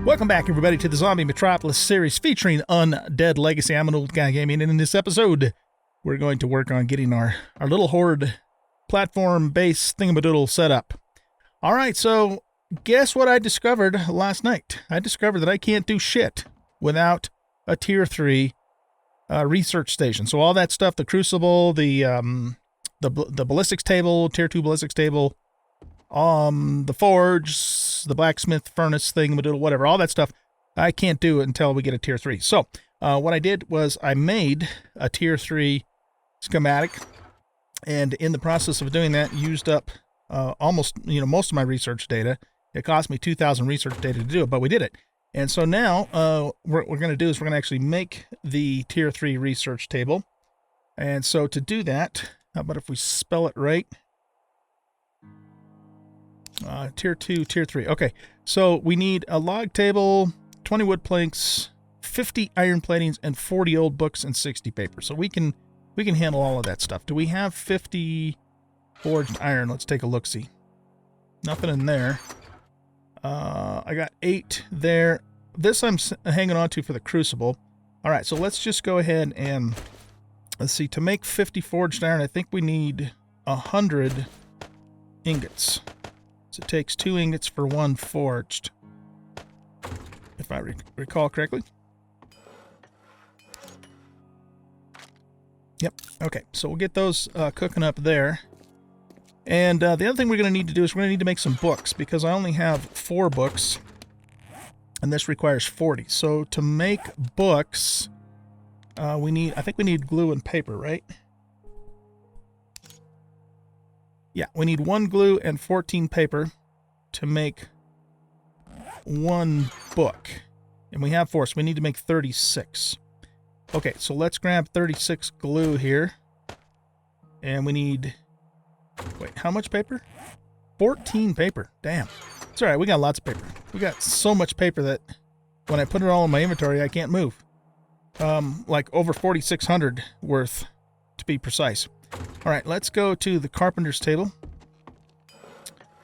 Welcome back, everybody, to the Zombie Metropolis series featuring Undead Legacy. I'm an old guy gaming, and in this episode, we're going to work on getting our little Horde platform-based thingamadoodle set up. All right, so guess what I discovered last night? I discovered that I can't do shit without a Tier 3 research station. So all that stuff, the Crucible, the ballistics table, Tier 2 ballistics table, the forge, the blacksmith furnace thingamadoodle, whatever, all that stuff, I can't do it until we get a Tier 3. So what I did was I made a Tier 3 schematic, and in the process of doing that, used up most of my research data. It cost me 2,000 research data to do it, but we did it. And so now what we're going to do is we're going to actually make the Tier 3 research table. And so to do that, how about if we spell it right? Tier 2, Tier 3. Okay, so we need a log table, 20 wood planks, 50 iron platings, and 40 old books and 60 paper. So we can handle all of that stuff. Do we have 50 forged iron? Let's take a look-see. Nothing in there. I got 8 there. This I'm hanging on to for the Crucible. All right, so let's just go ahead and let's see. To make 50 forged iron, I think we need 100 ingots. So it takes 2 ingots for 1 forged, if I recall correctly. Yep. Okay, so we'll get those cooking up there. And the other thing we're going to need to do is we're going to need to make some books, because I only have 4 books, and this requires 40. So to make books, I think we need glue and paper, right? Yeah, we need 1 glue and 14 paper to make 1 book. And we have 4, so we need to make 36. Okay, so let's grab 36 glue here. And we need... Wait, how much paper? 14 paper. Damn. It's all right, we got lots of paper. We got so much paper that when I put it all in my inventory, I can't move. Like over 4,600 worth, to be precise. All right, let's go to the carpenter's table.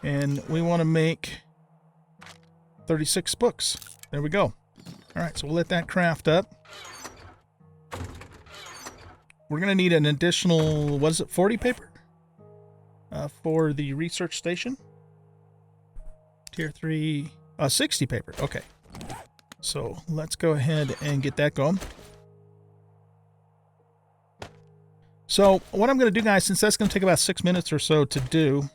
And we want to make 36 books. There we go. All right, so we'll let that craft up. We're going to need an additional, 40 paper? For the research station. Tier 3, 60 paper. Okay. So let's go ahead and get that going. So what I'm going to do, guys, since that's going to take about 6 minutes or so to do,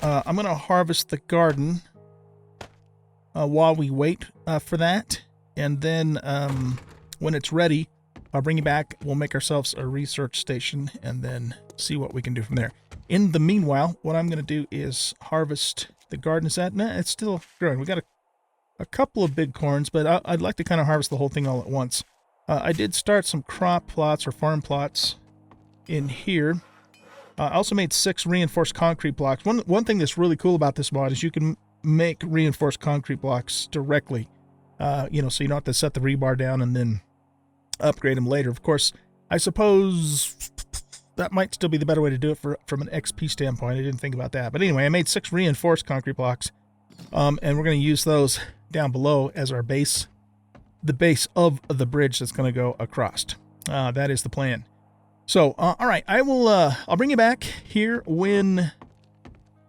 I'm going to harvest the garden while we wait for that. And then when it's ready, I'll bring you back. We'll make ourselves a research station and then see what we can do from there. In the meanwhile, what I'm going to do is harvest the garden. Is that? Nah, it's still growing. We got a couple of big corns, but I'd like to kind of harvest the whole thing all at once. I did start some crop plots or farm plots in here. I also made 6 reinforced concrete blocks. One thing that's really cool about this mod is you can make reinforced concrete blocks directly. So you don't have to set the rebar down and then upgrade them later. Of course, I suppose that might still be the better way to do it from an XP standpoint. I didn't think about that. But anyway, I made 6 reinforced concrete blocks, and we're going to use those down below as our base, the base of the bridge that's going to go across. That is the plan. So, all right, I'll bring you back here when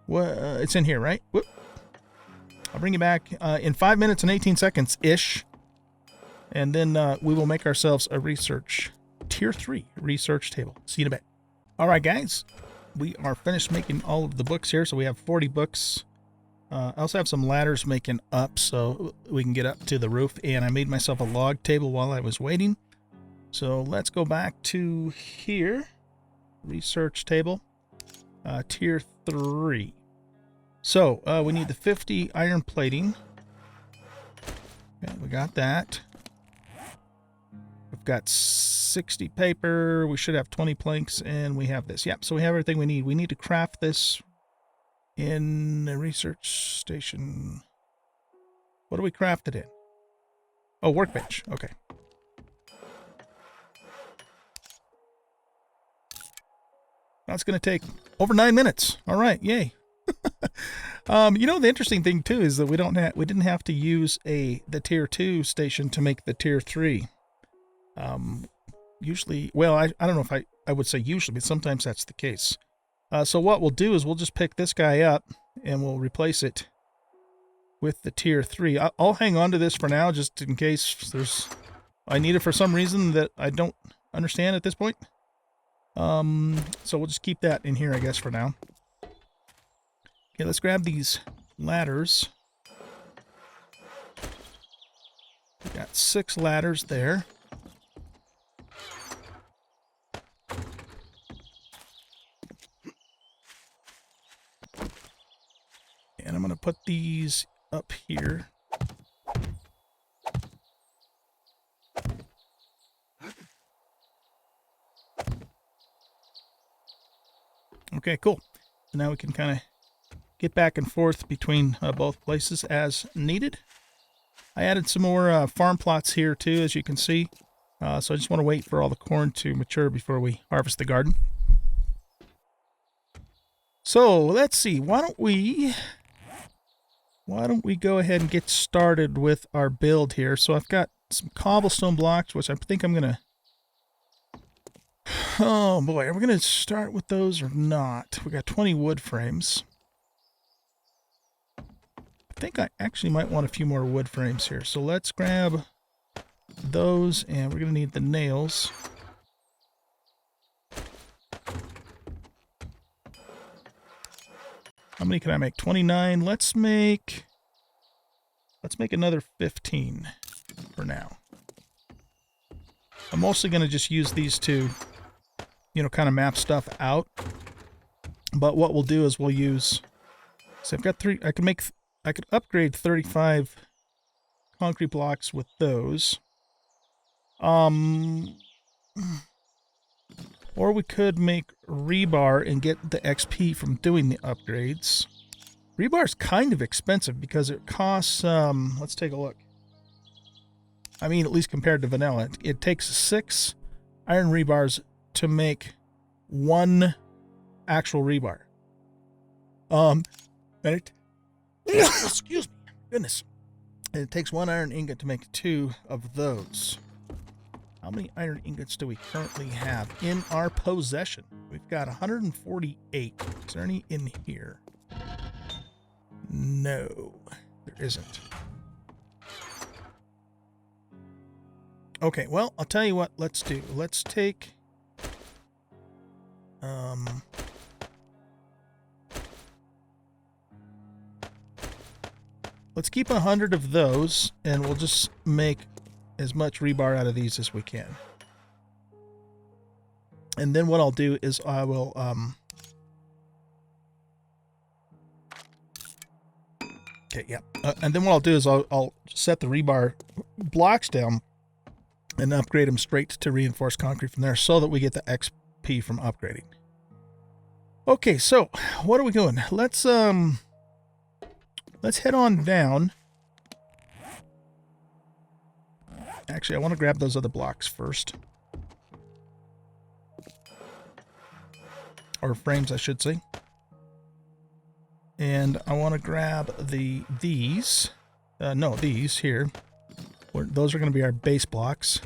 it's in here, right? Whoop. I'll bring you back in 5 minutes and 18 seconds-ish, and then we will make ourselves a Tier 3 research table. See you in a bit. All right, guys, we are finished making all of the books here, so we have 40 books. I also have some ladders making up so we can get up to the roof, and I made myself a log table while I was waiting. So let's go back to here. Research table. Tier 3. So we need the 50 iron plating. Okay, we got that. We've got 60 paper. We should have 20 planks, and we have this. Yep, so we have everything we need. We need to craft this in the research station. What do we craft it in? Oh, workbench. Okay. That's going to take over 9 minutes. All right, yay. You know, the interesting thing too is that we didn't have to use the tier 2 station to make the tier 3. Usually, well, I don't know if I would say usually, but sometimes that's the case. So what we'll do is we'll just pick this guy up and we'll replace it with the tier 3. I'll hang on to this for now just in case I need it for some reason that I don't understand at this point. So we'll just keep that in here, I guess, for now. Okay, let's grab these ladders. We got 6 ladders there. And I'm going to put these up here. Okay, cool. So now we can kind of get back and forth between both places as needed. I added some more farm plots here too, as you can see. So I just want to wait for all the corn to mature before we harvest the garden. So let's see. Why don't we go ahead and get started with our build here? So I've got some cobblestone blocks, which I think I'm gonna. Oh boy, are we gonna start with those or not? We got 20 wood frames. I think I actually might want a few more wood frames here. So let's grab those, and we're going to need the nails. How many can I make? 29. Let's make another 15 for now. I'm mostly going to just use these to, you know, kind of map stuff out. But what we'll do is we'll use, so I've got 3, I could upgrade 35 concrete blocks with those. Or we could make rebar and get the XP from doing the upgrades. Rebar's kind of expensive because it costs, let's take a look. I mean, at least compared to vanilla, it takes 6 iron rebars to make 1 actual rebar. And it excuse me, goodness. And it takes 1 iron ingot to make 2 of those. How many iron ingots do we currently have in our possession? We've got 148. Is there any in here? No, there isn't. Okay, well, I'll tell you what let's do. Let's take... let's keep 100 of those, and we'll just make as much rebar out of these as we can. And then what I'll do is I will okay, yeah. And then what I'll do is I'll set the rebar blocks down and upgrade them straight to reinforced concrete from there so that we get the XP from upgrading. Okay, so what are we doing? Let's head on down. Actually, I want to grab those other blocks first. Or frames, I should say. And I want to grab these. These here. Those are going to be our base blocks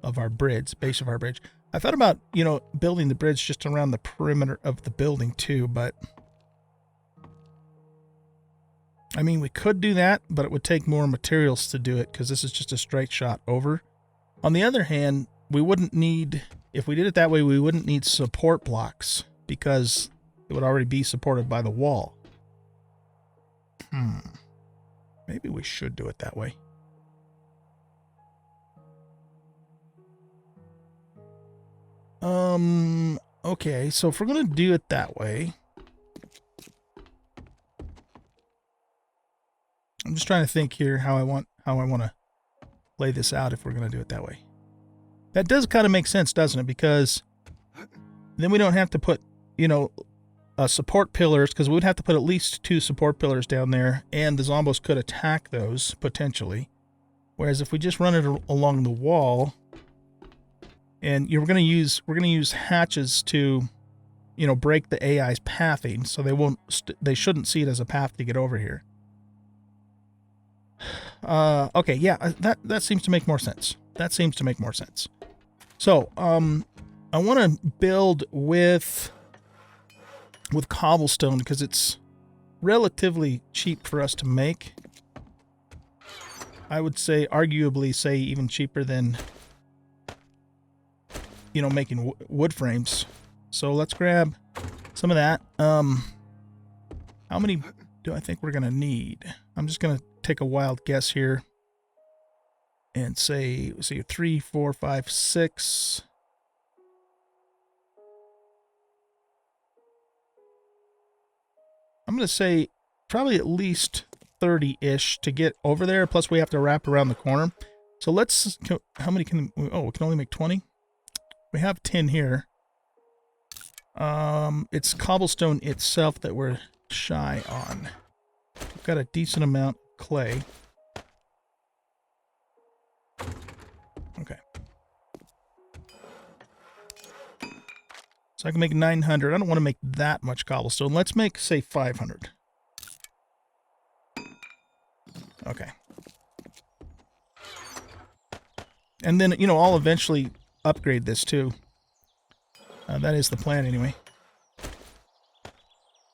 of our base of our bridge. I thought about, you know, building the bridge just around the perimeter of the building too, but I mean, we could do that, but it would take more materials to do it because this is just a straight shot over. On the other hand, we wouldn't need, if we did it that way, we wouldn't need support blocks because it would already be supported by the wall. Maybe we should do it that way. Okay, so if we're going to do it that way, I'm just trying to think here how I want to lay this out if we're going to do it that way. That does kind of make sense, doesn't it? Because then we don't have to put, you know, support pillars, because we would have to put at least 2 support pillars down there, and the zombos could attack those potentially. Whereas if we just run it along the wall, and we're going to use hatches to break the AI's pathing, so they shouldn't see it as a path to get over here. Okay, yeah, that seems to make more sense. That seems to make more sense. So, I want to build with cobblestone because it's relatively cheap for us to make. I would say, arguably, even cheaper than, making wood frames. So let's grab some of that. How many do I think we're going to need? I'm just going to take a wild guess here and say, let's see, 3, 4, 5, 6. I'm going to say probably at least 30-ish to get over there. Plus, we have to wrap around the corner. So let's, how many can, oh, we can only make 20? We have 10 here. It's cobblestone itself that we're shy on. We've got a decent amount of clay. Okay. So I can make 900. I don't want to make that much cobblestone. Let's make, say, 500. Okay. And then, I'll eventually upgrade this too. That is the plan anyway.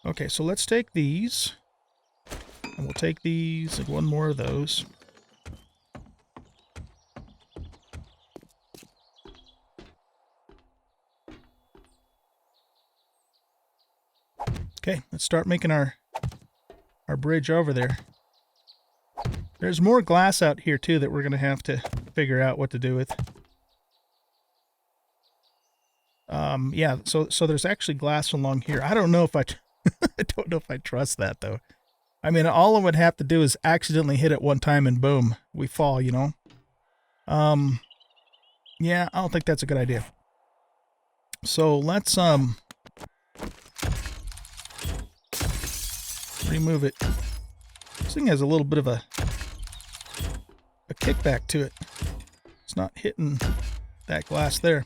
Okay, so let's take these. And we'll take these and one more of those. Okay, let's start making our bridge over there. There's more glass out here too that we're going to have to figure out what to do with. Yeah, so there's actually glass along here. I don't know if I don't know if I trust that though. I mean, all I would have to do is accidentally hit it one time and boom, we fall, Yeah, I don't think that's a good idea. So let's remove it. This thing has a little bit of a kickback to it. It's not hitting that glass there.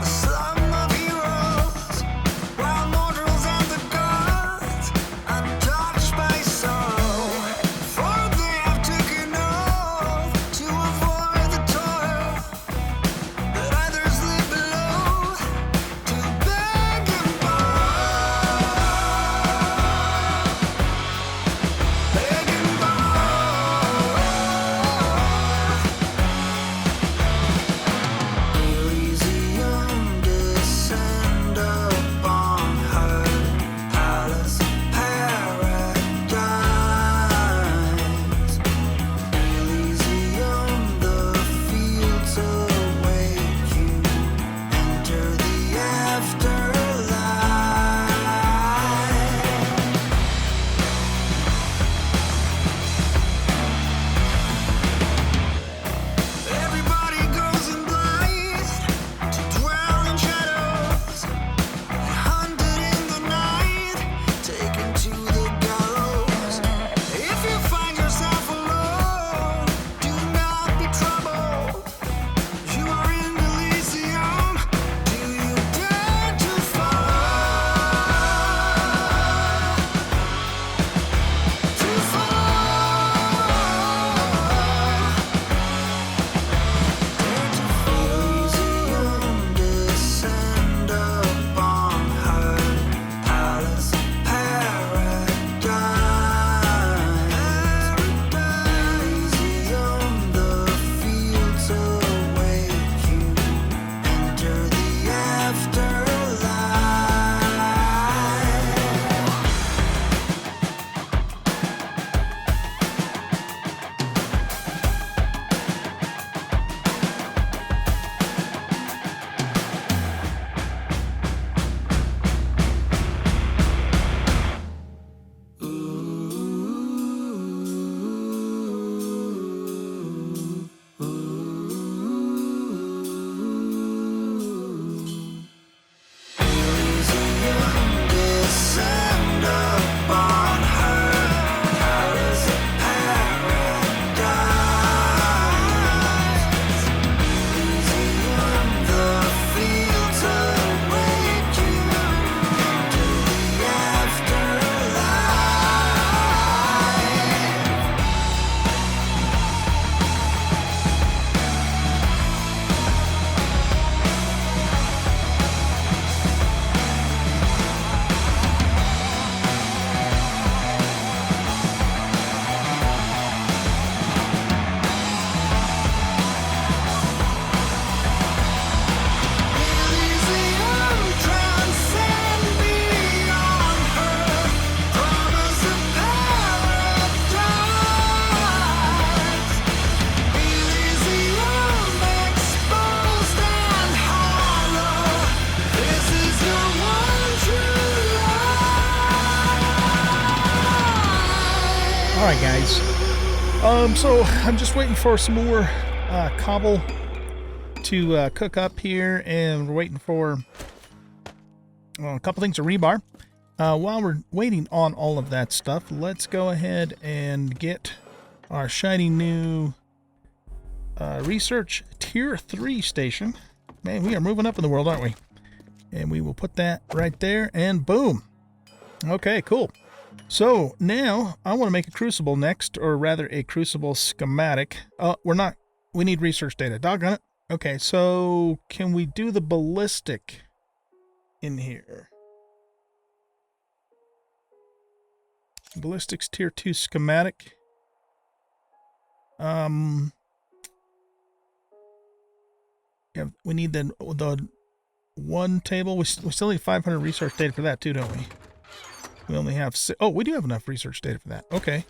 Some of heroes, while mortals Alright, guys. So I'm just waiting for some more cobble to cook up here, and we're waiting for a couple things of rebar. While we're waiting on all of that stuff, let's go ahead and get our shiny new research tier 3 station. Man, we are moving up in the world, aren't we? And we will put that right there, and boom. Okay, cool. So now I want to make a crucible next, or rather a crucible schematic. We need research data. Doggone it. Okay, so can we do the ballistic in here? Ballistics tier 2 schematic. Yeah, we need the one table. We still need 500 research data for that too, don't we? We only have oh, we do have enough research data for that. Okay.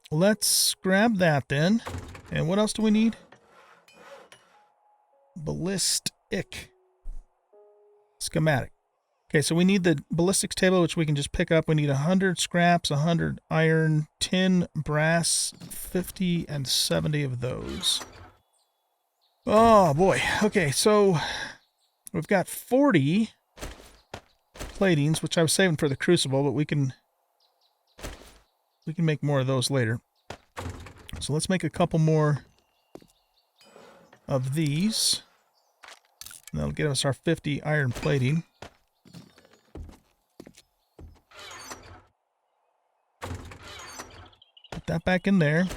Let's grab that then. And what else do we need? Ballistic schematic. Okay, so we need the ballistics table, which we can just pick up. We need 100 scraps, 100 iron, 10 brass, 50 and 70 of those. Oh boy. Okay, so we've got 40 platings, which I was saving for the crucible, but we can make more of those later. So let's make a couple more of these. And that'll get us our 50 iron plating. Put that back in there.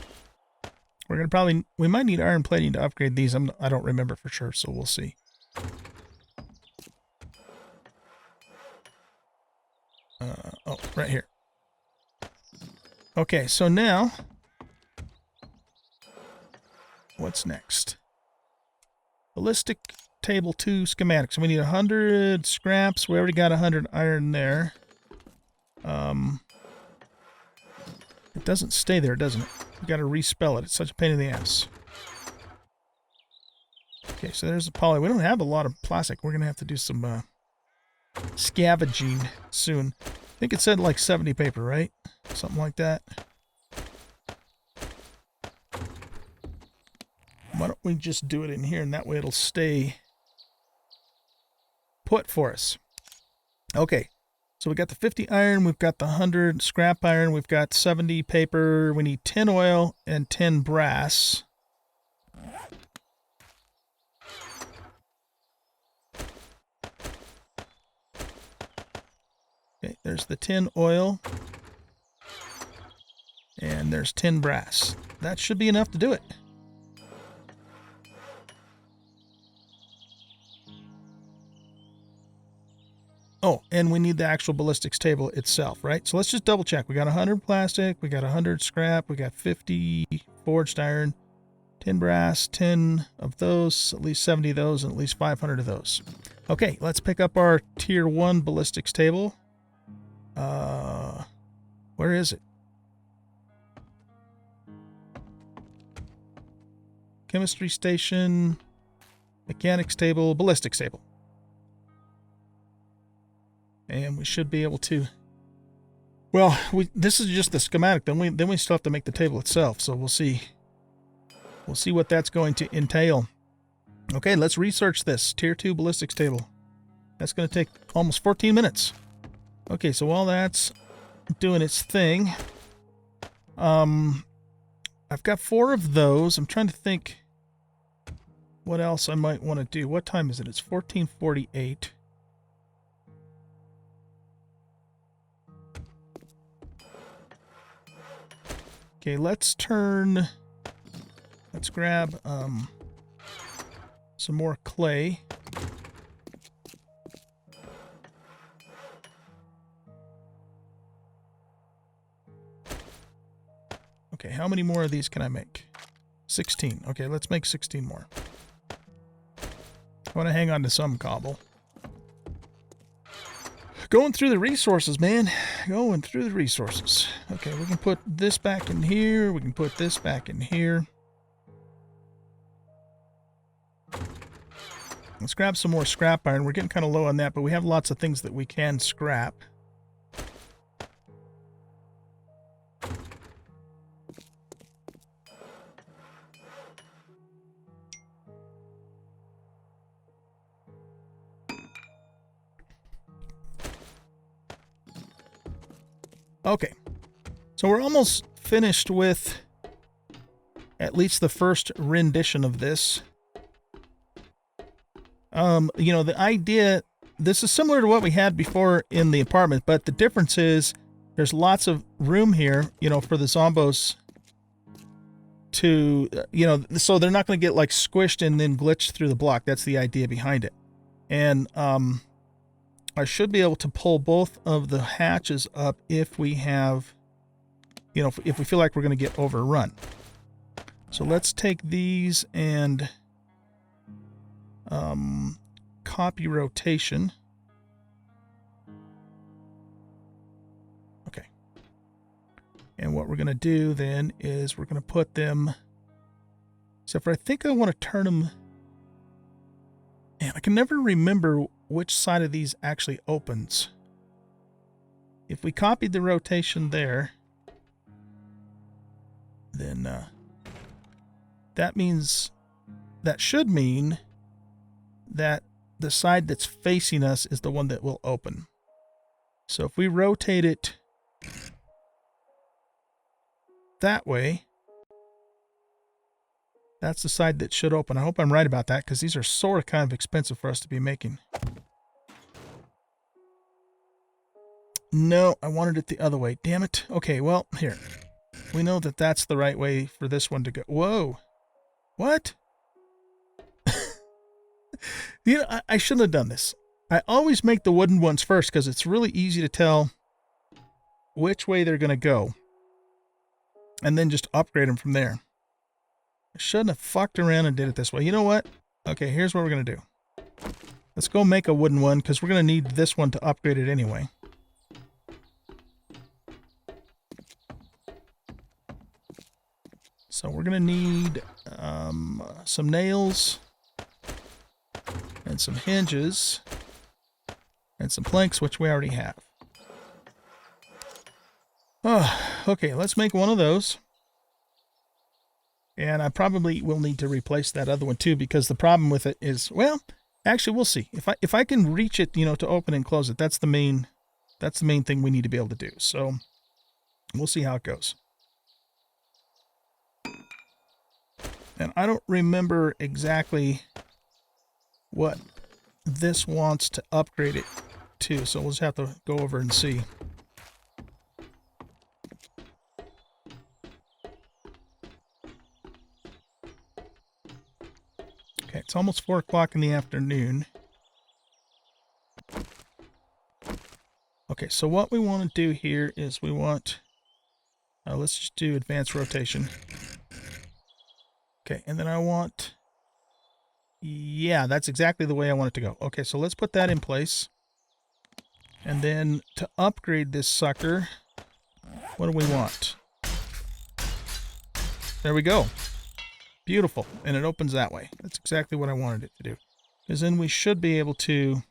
We're gonna we might need iron plating to upgrade these. I don't remember for sure, so we'll see. Oh, right here. Okay, so now, what's next? Ballistic table 2 schematics. So we need 100 scraps. We already got 100 iron there. It doesn't stay there, doesn't it? We got to respell it. It's such a pain in the ass. Okay, so there's the poly. We don't have a lot of plastic. We're going to have to do some scavenging soon. I think it said like 70 paper, right? Something like that. Why don't we just do it in here, and that way it'll stay put for us. Okay, so we got the 50 iron, we've got the 100 scrap iron, we've got 70 paper, we need 10 oil and 10 brass. Okay, there's the 10 oil, and there's 10 brass. That should be enough to do it. Oh, and we need the actual ballistics table itself, right? So let's just double check. We got 100 plastic, we got 100 scrap, we got 50 forged iron, 10 brass, 10 of those, at least 70 of those, and at least 500 of those. Okay, let's pick up our tier 1 ballistics table. Where is it? Chemistry station, mechanics table, ballistics table. And we should be able to... Well, this is just the schematic. Then we still have to make the table itself. So we'll see. We'll see what that's going to entail. Okay, let's research this. Tier 2 ballistics table. That's going to take almost 14 minutes. Okay, so while that's doing its thing, I've got 4 of those. I'm trying to think what else I might want to do. What time is it? It's 14:48. Okay, let's grab some more clay. Okay, how many more of these can I make? 16. Okay, let's make 16 more. I want to hang on to some cobble. Going through the resources, man. Going through the resources. Okay, we can put this back in here. We can put this back in here. Let's grab some more scrap iron. We're getting kind of low on that, but we have lots of things that we can scrap. Okay. So we're almost finished with at least the first rendition of this. You know, the idea, this is similar to what we had before in the apartment, but the difference is there's lots of room here, you know, for the zombos to, you know, so they're not going to get like squished and then glitched through the block. That's the idea behind it. And I should be able to pull both of the hatches up if we have, you know, if we feel like we're going to get overrun. So let's take these and copy rotation. Okay. And what we're going to do then is we're going to put them, except for I think I want to turn them, and I can never remember which side of these actually opens. If we copied the rotation there, then that means, that should mean that the side that's facing us is the one that will open. So if we rotate it that way, that's the side that should open. I hope I'm right about that, because these are sort of kind of expensive for us to be making. No, I wanted it the other way. Damn it. Okay, well, here. We know that that's the right way for this one to go. Whoa. What? You know, I shouldn't have done this. I always make the wooden ones first because it's really easy to tell which way they're going to go. And then just upgrade them from there. I shouldn't have fucked around and did it this way. You know what? Okay, here's what we're going to do. Let's go make a wooden one because we're going to need this one to upgrade it anyway. So we're going to need some nails and some hinges and some planks, which we already have. Oh, okay, let's make one of those. And I probably will need to replace that other one too, because the problem with it is, well, actually we'll see. If I can reach it, you know, to open and close it, that's the main thing we need to be able to do. So we'll see how it goes. And I don't remember exactly what this wants to upgrade it to, so we'll just have to go over and see. Okay, it's almost 4 o'clock in the afternoon. Okay, so what we want to do here is we want, let's just do advanced rotation. Okay, and then I want, yeah, that's exactly the way I want it to go. Okay, so let's put that in place. And then to upgrade this sucker, what do we want? There we go. Beautiful. And it opens that way. That's exactly what I wanted it to do. Because then we should be able to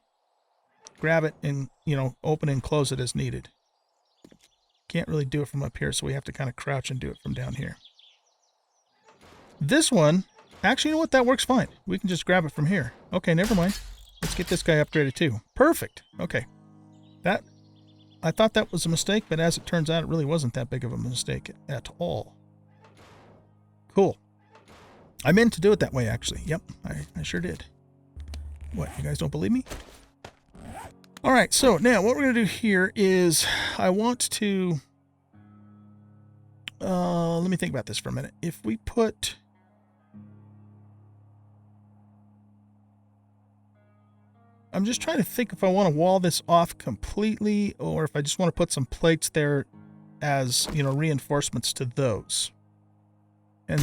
grab it and, you know, open and close it as needed. Can't really do it from up here, so we have to kind of crouch and do it from down here. This one, actually, you know what? That works fine. We can just grab it from here. Okay, never mind. Let's get this guy upgraded too. Perfect. Okay. I thought that was a mistake, but as it turns out, it really wasn't that big of a mistake at all. Cool. I meant to do it that way, actually. Yep, I sure did. What, you guys don't believe me? All right, so now what we're going to do here is I want to... let me think about this for a minute. If we put... I'm just trying to think if I want to wall this off completely or if I just want to put some plates there as, you know, reinforcements to those. And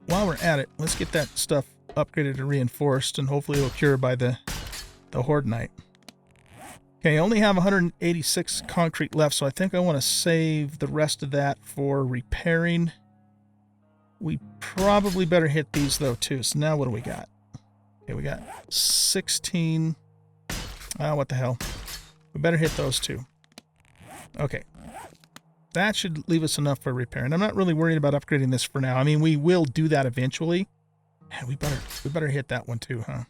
while we're at it, let's get that stuff upgraded and reinforced, and hopefully it'll cure by the Horde night. Okay, I only have 186 concrete left, so I think I want to save the rest of that for repairing. We probably better hit these, though, too. So now what do we got? Okay, we got 16. Ah, what the hell. We better hit those, too. Okay. That should leave us enough for repair. And I'm not really worried about upgrading this for now. I mean, we will do that eventually. Yeah, we better hit that one, too, huh?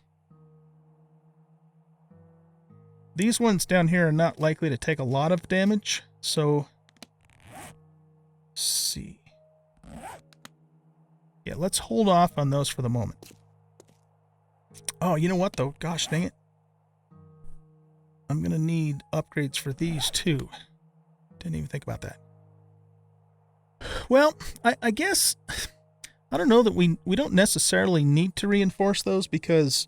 These ones down here are not likely to take a lot of damage, so see. Yeah, let's hold off on those for the moment. Oh, you know what, though? Gosh dang it. I'm going to need upgrades for these, too. Didn't even think about that. Well, I guess... I don't know that we don't necessarily need to reinforce those because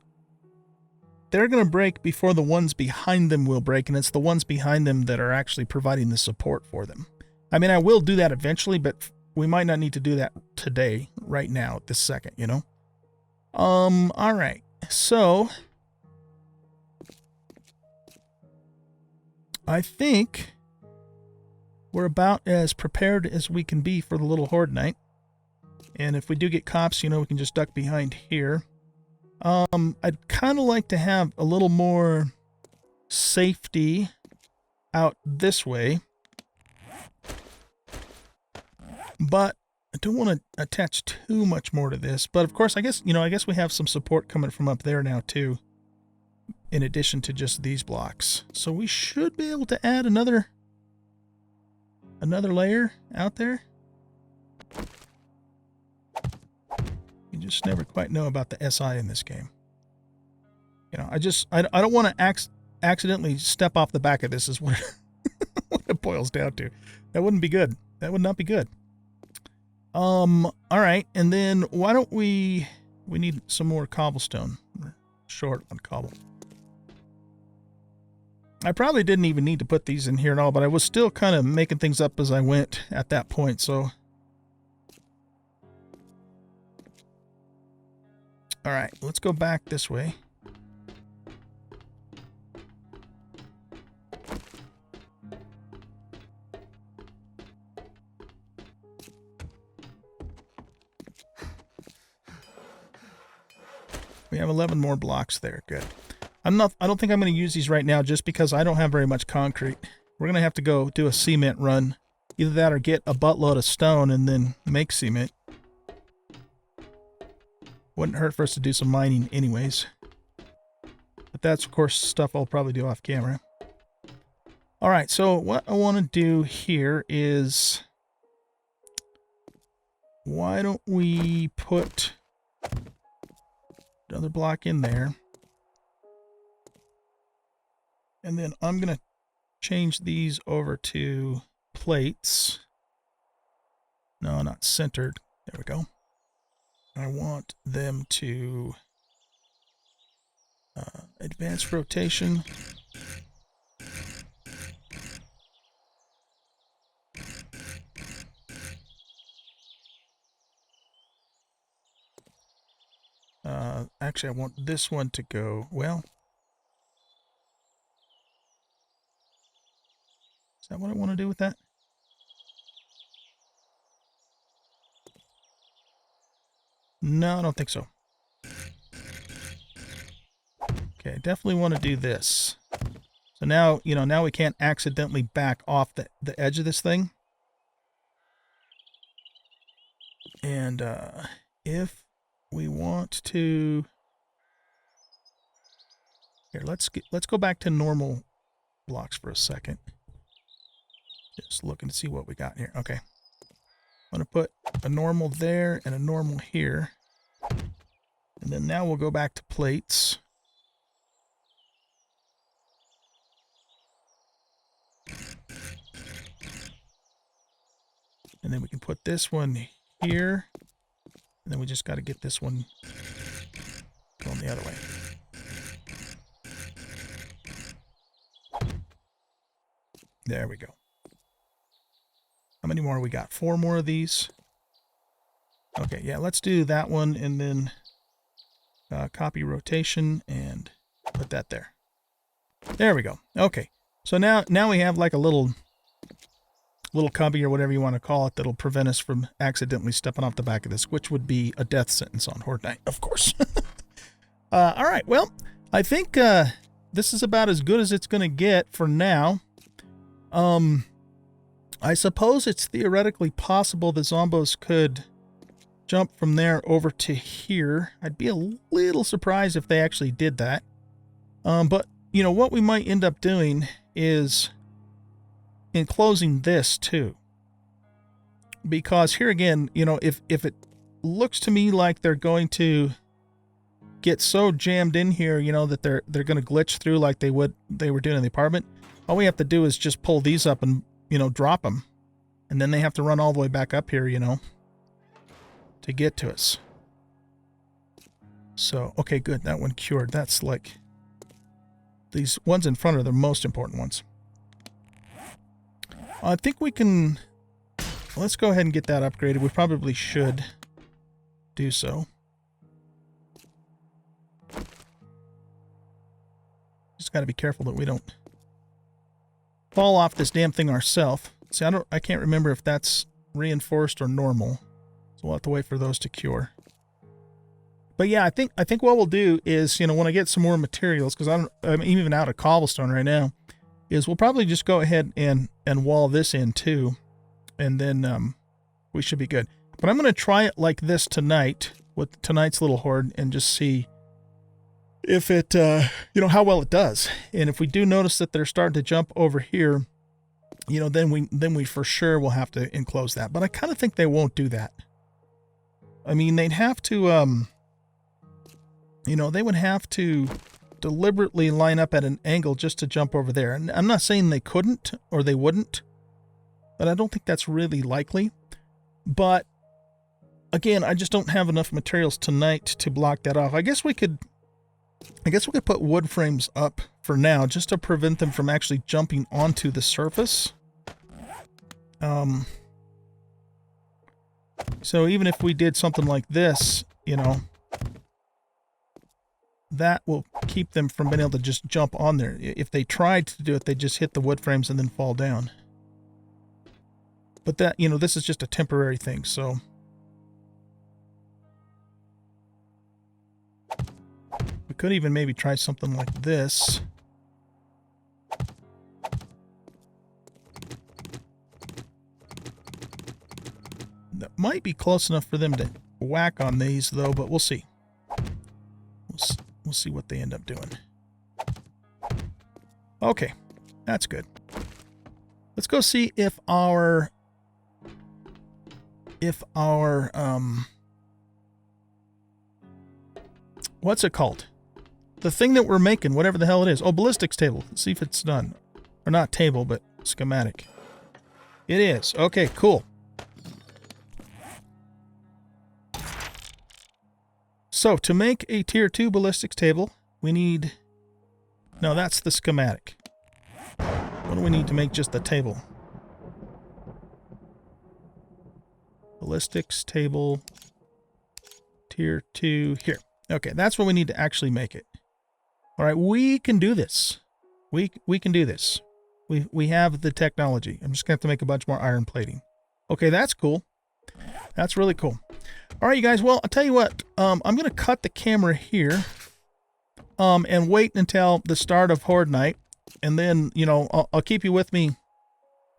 they're going to break before the ones behind them will break, and it's the ones behind them that are actually providing the support for them. I mean, I will do that eventually, but we might not need to do that today, right now, at this second, you know? All right. So, I think we're about as prepared as we can be for the little Horde night. And if we do get cops, you know, we can just duck behind here. I'd kind of like to have a little more safety out this way. But I don't want to attach too much more to this. But of course, I guess we have some support coming from up there now too, in addition to just these blocks. So we should be able to add another layer out there. You just never quite know about the SI in this game. You know, I don't want to accidentally step off the back of this is what, what it boils down to. That wouldn't be good. That would not be good. All right, and then why don't we need some more cobblestone. We're short on cobble. I probably didn't even need to put these in here at all, but I was still kind of making things up as I went at that point, so... All right, let's go back this way. We have 11 more blocks there. Good. I don't think I'm going to use these right now just because I don't have very much concrete. We're going to have to go do a cement run. Either that or get a buttload of stone and then make cement. Wouldn't hurt for us to do some mining anyways. But that's, of course, stuff I'll probably do off camera. Alright, so what I want to do here is... Why don't we put another block in there. And then I'm going to change these over to plates. No, not centered. There we go. I want them to advance rotation. Actually, I want this one to go, well, is that what I want to do with that? No, I don't think so. Okay, I definitely want to do this. So now, you know, now we can't accidentally back off the edge of this thing. And if we want to... Here, let's go back to normal blocks for a second. Just looking to see what we got here. Okay. I'm going to put a normal there and a normal here. And then now we'll go back to plates. And then we can put this one here. And then we just got to get this one going the other way. There we go. How many more we got? 4 more of these. Okay, yeah, let's do that one and then copy rotation and put that there. There we go. Okay, so now we have like a little cubby or whatever you want to call it that'll prevent us from accidentally stepping off the back of this, which would be a death sentence on Horde Night, of course. All right, well, I think this is about as good as it's going to get for now. I suppose it's theoretically possible the zombos could jump from there over to here. I'd be a little surprised if they actually did that. But, you know, what we might end up doing is enclosing this too. because here again, you know, if it looks to me like they're going to get so jammed in here, you know, that they're going to glitch through like they were doing in the apartment, all we have to do is just pull these up and, you know, drop them. And then they have to run all the way back up here, you know, to get to us. So, okay, good. That one cured. That's like... These ones in front are the most important ones. I think we can... Let's go ahead and get that upgraded. We probably should do so. Just got to be careful that we don't fall off this damn thing ourselves. See, I can't remember if that's reinforced or normal. So we'll have to wait for those to cure. But yeah, I think what we'll do is, you know, when I get some more materials, because I'm even out of cobblestone right now, is we'll probably just go ahead and wall this in too, and then we should be good. But I'm going to try it like this tonight with tonight's little horde and just see if it, you know, how well it does. And if we do notice that they're starting to jump over here, you know, then we for sure will have to enclose that. But I kind of think they won't do that. I mean, they'd have to, you know, they would have to deliberately line up at an angle just to jump over there. And I'm not saying they couldn't or they wouldn't, but I don't think that's really likely. But again, I just don't have enough materials tonight to block that off. I guess we could put wood frames up for now just to prevent them from actually jumping onto the surface. So even if we did something like this, you know, that will keep them from being able to just jump on there. If they tried to do it, they just hit the wood frames and then fall down. But that, you know, this is just a temporary thing, so. We could even maybe try something like this. That might be close enough for them to whack on these, though, but we'll see. We'll see what they end up doing. Okay, that's good. Let's go see if our what's it called? The thing that we're making, whatever the hell it is. Oh, ballistics table. Let's see if it's done. Or not table, but schematic. It is. Okay, cool. So, to make a tier 2 ballistics table, we need... No, that's the schematic. What do we need to make just the table? Ballistics table, tier 2, here. Okay, that's what we need to actually make it. All right, we can do this. We can do this. We have the technology. I'm just going to have to make a bunch more iron plating. Okay, that's cool. That's really cool. All right, you guys. Well, I'll tell you what. I'm going to cut the camera here and wait until the start of Horde Night. And then, you know, I'll keep you with me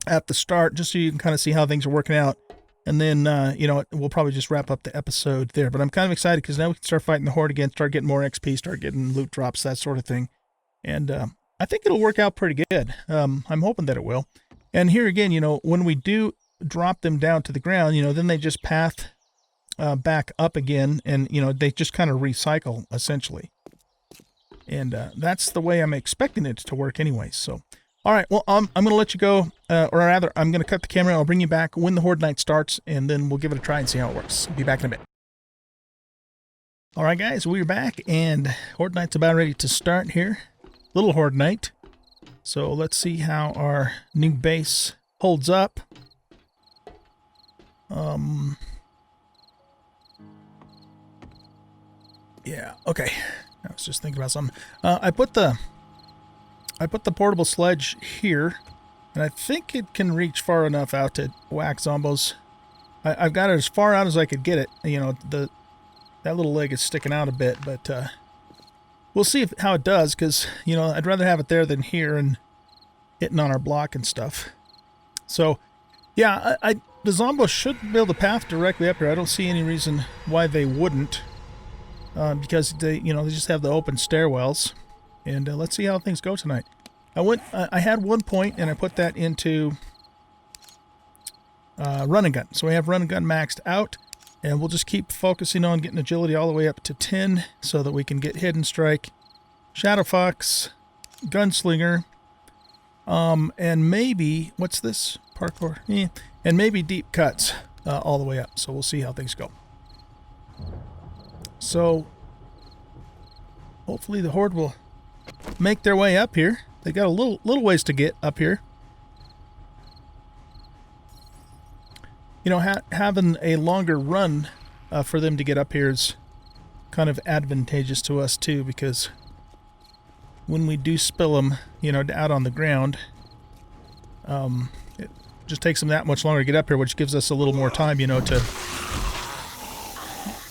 at the start just so you can kind of see how things are working out. And then, you know, we'll probably just wrap up the episode there. But I'm kind of excited because now we can start fighting the Horde again, start getting more XP, start getting loot drops, that sort of thing. And I think it'll work out pretty good. I'm hoping that it will. And here again, you know, when we do drop them down to the ground, you know, then they just path back up again. And, you know, they just kind of recycle, essentially. And that's the way I'm expecting it to work anyway. So, all right, well, I'm going to let you go. Or rather, I'm going to cut the camera. I'll bring you back when the Horde Night starts, and then we'll give it a try and see how it works. Be back in a bit. All right, guys, we're back, and Horde Night's about ready to start here. Little Horde Night. So let's see how our new base holds up. Yeah, okay. I was just thinking about something. I put the portable sledge here, and I think it can reach far enough out to whack zombos. I've got it as far out as I could get it. You know, that little leg is sticking out a bit, but we'll see how it does, because, you know, I'd rather have it there than here and hitting on our block and stuff. So, yeah, the zombos should be able to path directly up here. I don't see any reason why they wouldn't, because they just have the open stairwells. And let's see how things go tonight. I had one point, and I put that into run and gun. So we have run and gun maxed out, and we'll just keep focusing on getting agility all the way up to 10 so that we can get hidden strike, shadow fox, gunslinger, and maybe, what's this? Parkour. And maybe deep cuts all the way up. So we'll see how things go. So hopefully the Horde will make their way up here. They got a little ways to get up here. You know, having a longer run for them to get up here is kind of advantageous to us too, because when we do spill them, you know, out on the ground, it just takes them that much longer to get up here, which gives us a little more time, you know, to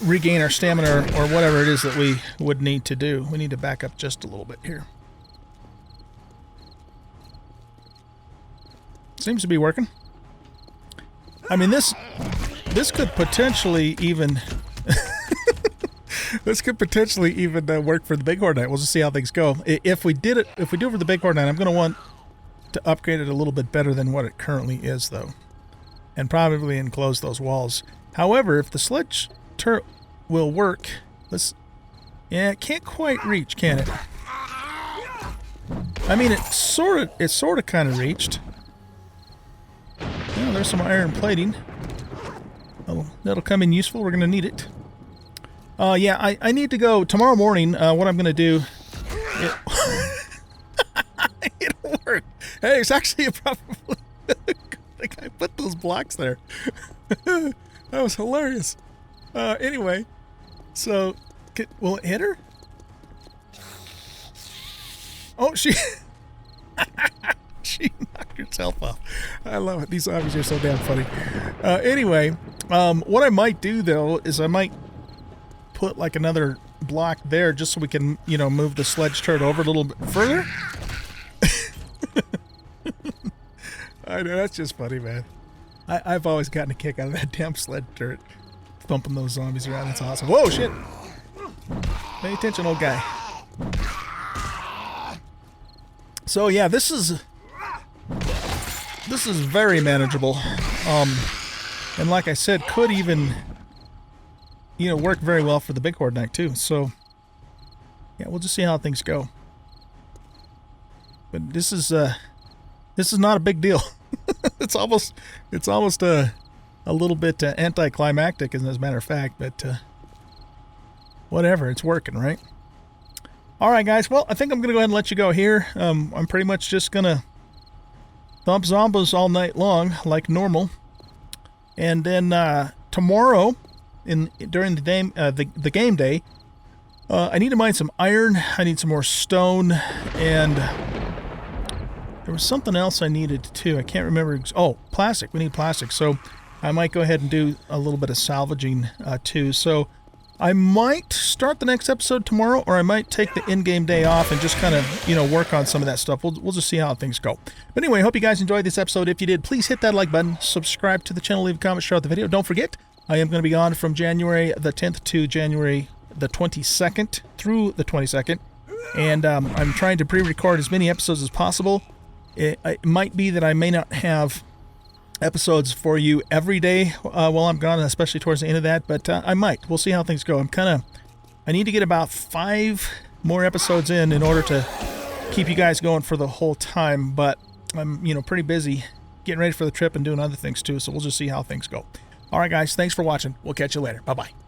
regain our stamina or whatever it is that we would need to do. We need to back up just a little bit here. Seems to be working. I mean, this could potentially even this could potentially even work for the big Horde Night. We'll just see how things go. If we do it for the big Horde Night, I'm going to want to upgrade it a little bit better than what it currently is, though, and probably enclose those walls. However, if the sledge turret will work, yeah, it can't quite reach, can it? I mean, it sort of kind of reached. Oh, there's some iron plating. Oh, that'll come in useful. We're going to need it. Yeah, I need to go tomorrow morning. What I'm going to do... It'll work. Hey, it's actually probably... I put those blocks there. That was hilarious. Anyway, so... Will it hit her? Oh, she... She knocked herself off. I love it. These zombies are so damn funny. Anyway, what I might do, though, is I might put, like, another block there just so we can, you know, move the sledge turret over a little bit further. I know, that's just funny, man. I've always gotten a kick out of that damn sled turret. Thumping those zombies around. That's awesome. Whoa, shit. Pay attention, old guy. So, yeah, this is very manageable, and like I said, could even, you know, work very well for the big Horde Night too. So yeah, we'll just see how things go. But this is not a big deal. it's almost a little bit anticlimactic, as a matter of fact. But whatever, it's working, right? All right, guys. Well, I think I'm gonna go ahead and let you go here. I'm pretty much just gonna thump zombies all night long, like normal, and then tomorrow, during the game day, I need to mine some iron. I need some more stone, and there was something else I needed too. I can't remember. Oh, plastic. We need plastic, so I might go ahead and do a little bit of salvaging too. So I might start the next episode tomorrow, or I might take the in-game day off and just kind of, you know, work on some of that stuff. We'll just see how things go. But anyway, I hope you guys enjoyed this episode. If you did, please hit that like button, subscribe to the channel, leave a comment, share out the video. Don't forget, I am going to be on from January the 10th to January the 22nd through the 22nd. And I'm trying to pre-record as many episodes as possible. It might be that I may not have episodes for you every day while I'm gone, especially towards the end of that, but I might. We'll see how things go. I need to get about 5 more episodes in order to keep you guys going for the whole time, but I'm, you know, pretty busy getting ready for the trip and doing other things too, so we'll just see how things go. All right, guys, thanks for watching. We'll catch you later. Bye-bye.